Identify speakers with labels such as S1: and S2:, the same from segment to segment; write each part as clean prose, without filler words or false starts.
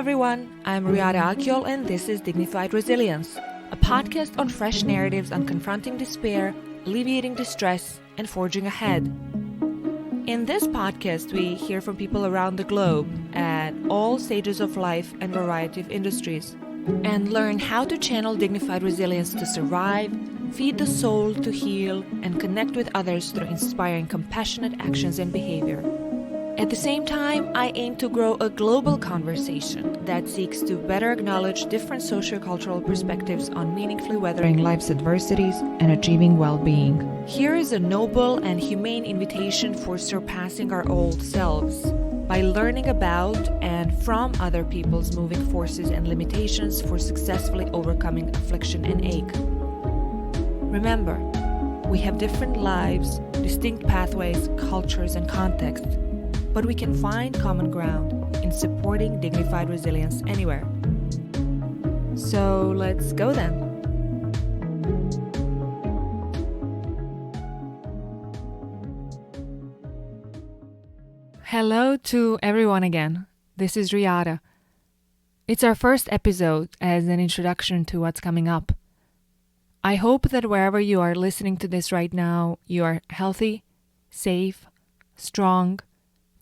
S1: everyone, I'm Riada and this is Dignified Resilience, a podcast on fresh narratives on confronting despair, alleviating distress, and forging ahead. In this podcast, we hear from people around the globe at all stages of life and variety of industries, and learn how to channel dignified resilience to survive, feed the soul to heal, and connect with others through inspiring compassionate actions and behavior. At the same time, I aim to grow a global conversation that seeks to better acknowledge different socio-cultural perspectives on meaningfully weathering life's adversities and achieving well-being. Here is a noble and humane invitation for surpassing our old selves by learning about and from other people's moving forces and limitations for successfully overcoming affliction and ache. Remember, we have different lives, distinct pathways, cultures, and contexts, but we can find common ground in supporting dignified resilience anywhere. So let's go then. Hello to everyone again. This is Riada. It's our first episode as an introduction to what's coming up. I hope that wherever you are listening to this right now, you are healthy, safe, strong,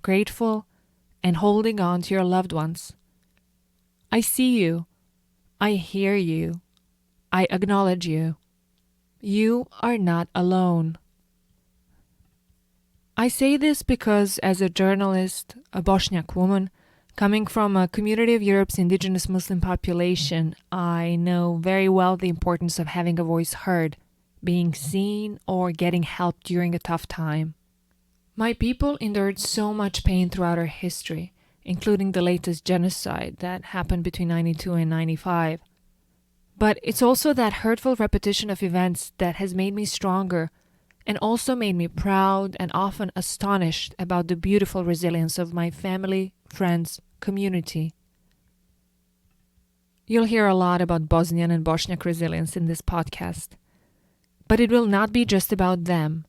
S1: grateful, and holding on to your loved ones. I see you. I hear you. I acknowledge you. You are not alone. I say this because as a journalist, a Bosniak woman, coming from a community of Europe's indigenous Muslim population, I know very well the importance of having a voice heard, being seen, or getting help during a tough time. My people endured so much pain throughout our history, including the latest genocide that happened between 92 and 95. But it's also that hurtful repetition of events that has made me stronger and also made me proud and often astonished about the beautiful resilience of my family, friends, community. You'll hear a lot about Bosnian and Bosniak resilience in this podcast, but it will not be just about them.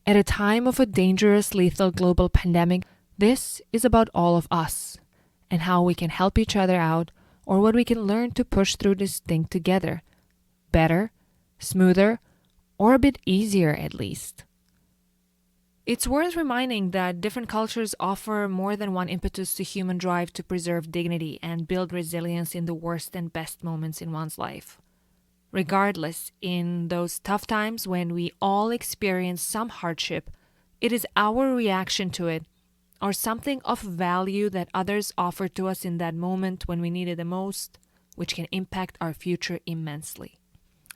S1: At a time of a dangerous, lethal global pandemic, this is about all of us and how we can help each other out or what we can learn to push through this thing together. Better, smoother, or a bit easier at least. It's worth reminding that different cultures offer more than one impetus to human drive to preserve dignity and build resilience in the worst and best moments in one's life. Regardless, in those tough times when we all experience some hardship, it is our reaction to it or something of value that others offer to us in that moment when we need it the most, which can impact our future immensely.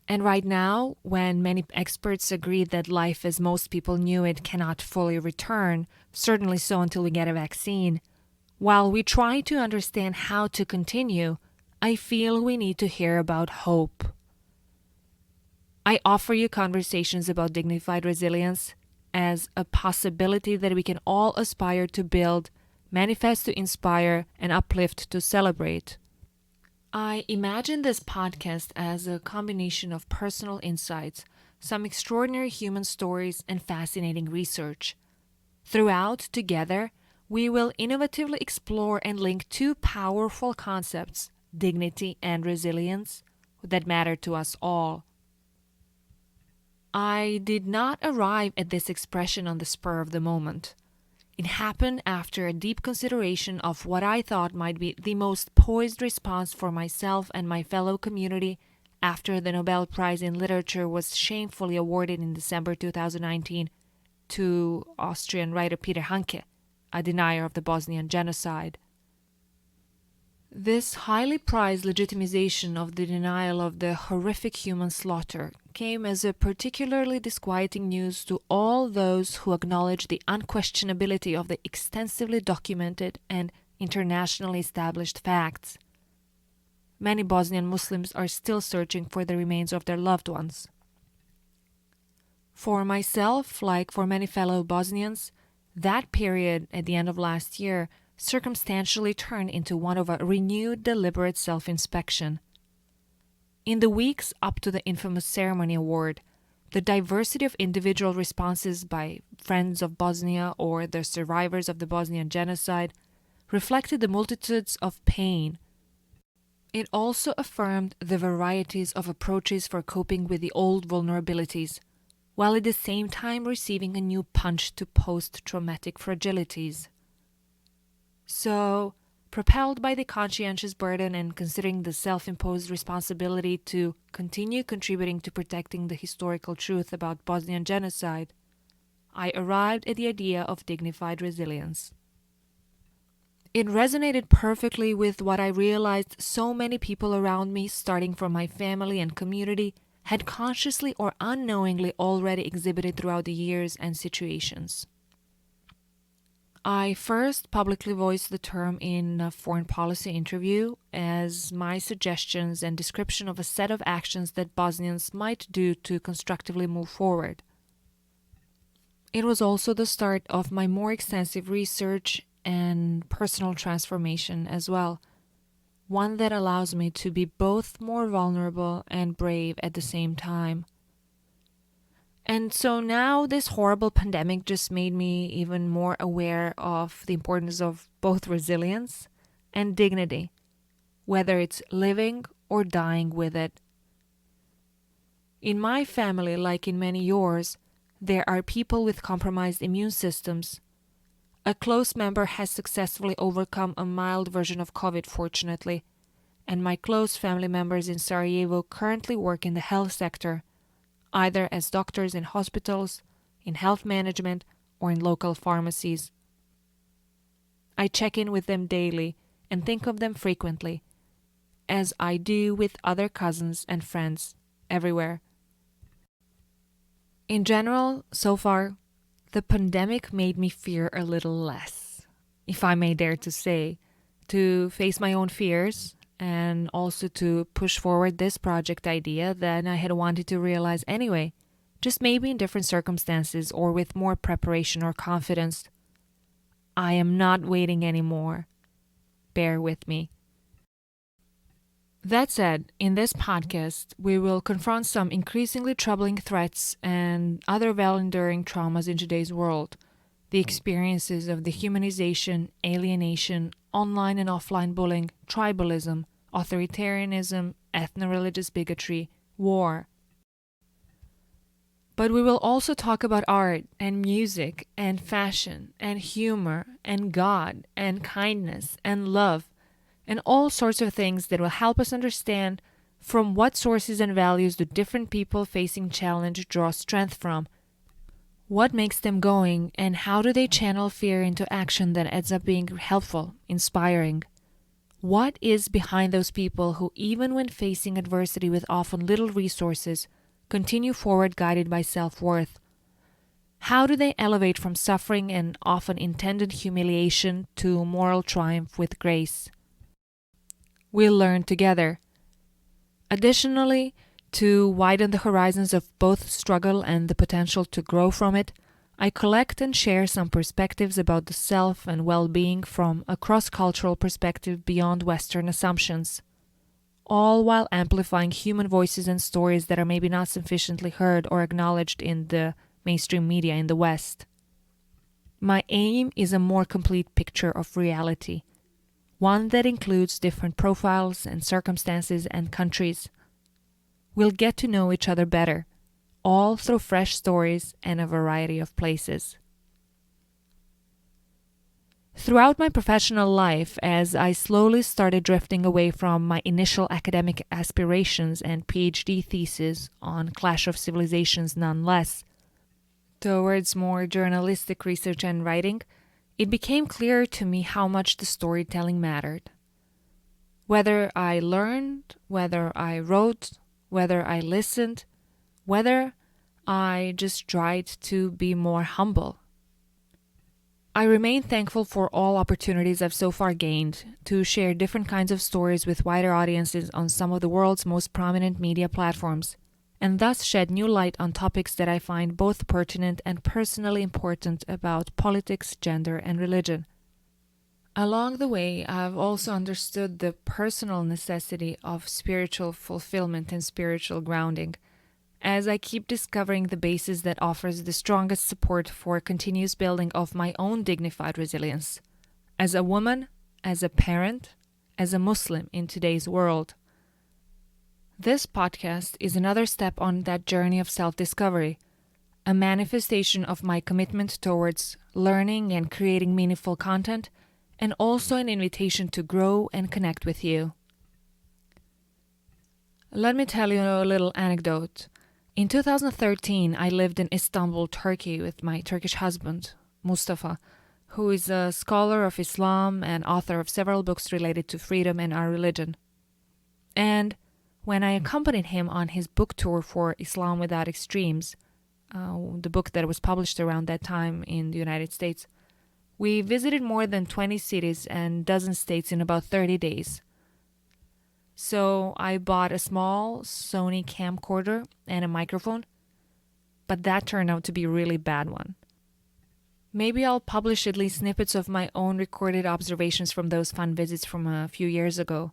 S1: And right now, when many experts agree that life as most people knew it cannot fully return, certainly so until we get a vaccine, while we try to understand how to continue, I feel we need to hear about hope. I offer you conversations about dignified resilience as a possibility that we can all aspire to build, manifest to inspire, and uplift to celebrate. I imagine this podcast as a combination of personal insights, some extraordinary human stories, and fascinating research. Throughout, together, we will innovatively explore and link two powerful concepts, dignity and resilience, that matter to us all. I did not arrive at this expression on the spur of the moment. It happened after a deep consideration of what I thought might be the most poised response for myself and my fellow community after the Nobel Prize in Literature was shamefully awarded in December 2019 to Austrian writer Peter Hanke, a denier of the Bosnian genocide. This highly prized legitimization of the denial of the horrific human slaughter came as a particularly disquieting news to all those who acknowledge the unquestionability of the extensively documented and internationally established facts. Many Bosnian Muslims are still searching for the remains of their loved ones. For myself, like for many fellow Bosnians, that period at the end of last year circumstantially turned into one of a renewed deliberate self-inspection. In the weeks up to the infamous ceremony award, the diversity of individual responses by friends of Bosnia or the survivors of the Bosnian genocide reflected the multitudes of pain. It also affirmed the varieties of approaches for coping with the old vulnerabilities, while at the same time receiving a new punch to post-traumatic fragilities. So, propelled by the conscientious burden and considering the self-imposed responsibility to continue contributing to protecting the historical truth about Bosnian genocide, I arrived at the idea of dignified resilience. It resonated perfectly with what I realized so many people around me, starting from my family and community, had consciously or unknowingly already exhibited throughout the years and situations. I first publicly voiced the term in a foreign policy interview as my suggestions and description of a set of actions that Bosnians might do to constructively move forward. It was also the start of my more extensive research and personal transformation as well, one that allows me to be both more vulnerable and brave at the same time. And so now this horrible pandemic just made me even more aware of the importance of both resilience and dignity, whether it's living or dying with it. In my family, like in many yours, there are people with compromised immune systems. A close member has successfully overcome a mild version of COVID, fortunately, and my close family members in Sarajevo currently work in the health sector, either as doctors in hospitals, in health management, or in local pharmacies. I check in with them daily and think of them frequently, as I do with other cousins and friends everywhere. In general, so far, the pandemic made me fear a little less, if I may dare to say, to face my own fears and also to push forward this project idea that I had wanted to realize anyway, just maybe in different circumstances or with more preparation or confidence. I am not waiting anymore. Bear with me. That said, in this podcast, we will confront some increasingly troubling threats and other well-enduring traumas in today's world, the experiences of dehumanization, alienation, online and offline bullying, tribalism, authoritarianism, ethno-religious bigotry, war. But we will also talk about art and music and fashion and humor and God and kindness and love, and all sorts of things that will help us understand from what sources and values do different people facing challenge draw strength from, what makes them going, and how do they channel fear into action that ends up being helpful, inspiring. What is behind those people who, even when facing adversity with often little resources, continue forward guided by self-worth? How do they elevate from suffering and often intended humiliation to moral triumph with grace? We'll learn together. Additionally, to widen the horizons of both struggle and the potential to grow from it, I collect and share some perspectives about the self and well-being from a cross-cultural perspective beyond Western assumptions, all while amplifying human voices and stories that are maybe not sufficiently heard or acknowledged in the mainstream media in the West. My aim is a more complete picture of reality, one that includes different profiles and circumstances and countries. We'll get to know each other better, all through fresh stories and a variety of places. Throughout my professional life, as I slowly started drifting away from my initial academic aspirations and PhD thesis on Clash of Civilizations nonetheless, towards more journalistic research and writing, it became clear to me how much the storytelling mattered. Whether I learned, whether I wrote, whether I listened, whether I just tried to be more humble. I remain thankful for all opportunities I've so far gained to share different kinds of stories with wider audiences on some of the world's most prominent media platforms, and thus shed new light on topics that I find both pertinent and personally important about politics, gender, and religion. Along the way, I've also understood the personal necessity of spiritual fulfillment and spiritual grounding, as I keep discovering the basis that offers the strongest support for continuous building of my own dignified resilience. As a woman, as a parent, as a Muslim in today's world. This podcast is another step on that journey of self-discovery, a manifestation of my commitment towards learning and creating meaningful content, and also an invitation to grow and connect with you. Let me tell you a little anecdote. In 2013, I lived in Istanbul, Turkey with my Turkish husband, Mustafa, who is a scholar of Islam and author of several books related to freedom and our religion. And when I accompanied him on his book tour for Islam Without Extremes, the book that was published around that time in the United States, we visited more than 20 cities and dozen states in about 30 days. So I bought a small Sony camcorder and a microphone, but that turned out to be a really bad one. Maybe I'll publish at least snippets of my own recorded observations from those fun visits from a few years ago.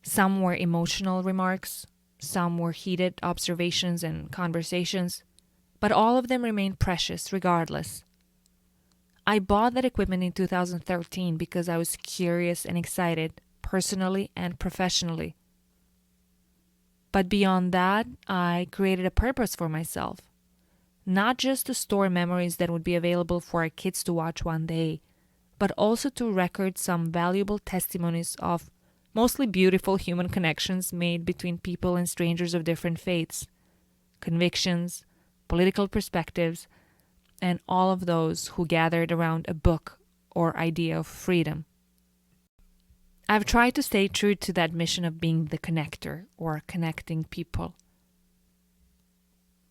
S1: Some were emotional remarks, some were heated observations and conversations, but all of them remain precious regardless. I bought that equipment in 2013 because I was curious and excited, personally and professionally. But beyond that, I created a purpose for myself. Not just to store memories that would be available for our kids to watch one day, but also to record some valuable testimonies of mostly beautiful human connections made between people and strangers of different faiths, convictions, political perspectives, and all of those who gathered around a book or idea of freedom. I've tried to stay true to that mission of being the connector or connecting people.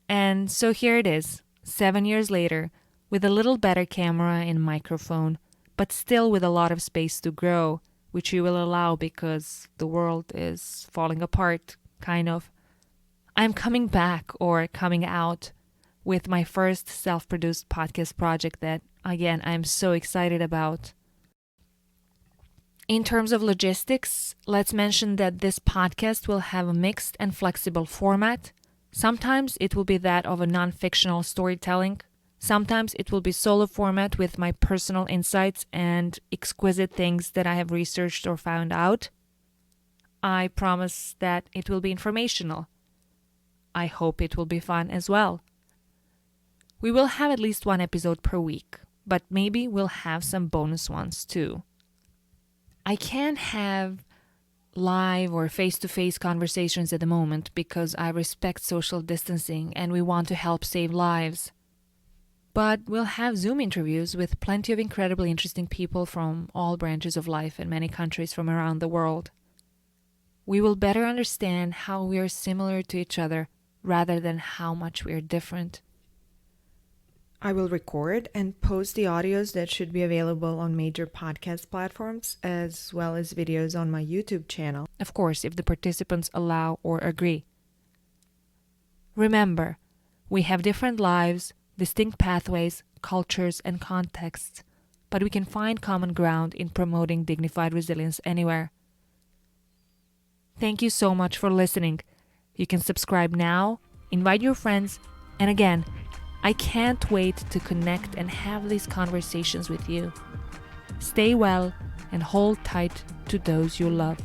S1: And so here it is, 7 years later, with a little better camera and microphone, but still with a lot of space to grow, which you will allow because the world is falling apart, kind of. I'm coming back or coming out with my first self-produced podcast project that, again, I'm so excited about. In terms of logistics, let's mention that this podcast will have a mixed and flexible format. Sometimes it will be that of a non-fictional storytelling. Sometimes it will be solo format with my personal insights and exquisite things that I have researched or found out. I promise that it will be informational. I hope it will be fun as well. We will have at least one episode per week, but maybe we'll have some bonus ones too. I can't have live or face-to-face conversations at the moment because I respect social distancing and we want to help save lives. But we'll have Zoom interviews with plenty of incredibly interesting people from all branches of life in many countries from around the world. We will better understand how we are similar to each other rather than how much we are different. I will record and post the audios that should be available on major podcast platforms, as well as videos on my YouTube channel. Of course, if the participants allow or agree. Remember, we have different lives, distinct pathways, cultures, and contexts, but we can find common ground in promoting dignified resilience anywhere. Thank you so much for listening. You can subscribe now, invite your friends, and again, I can't wait to connect and have these conversations with you. Stay well and hold tight to those you love.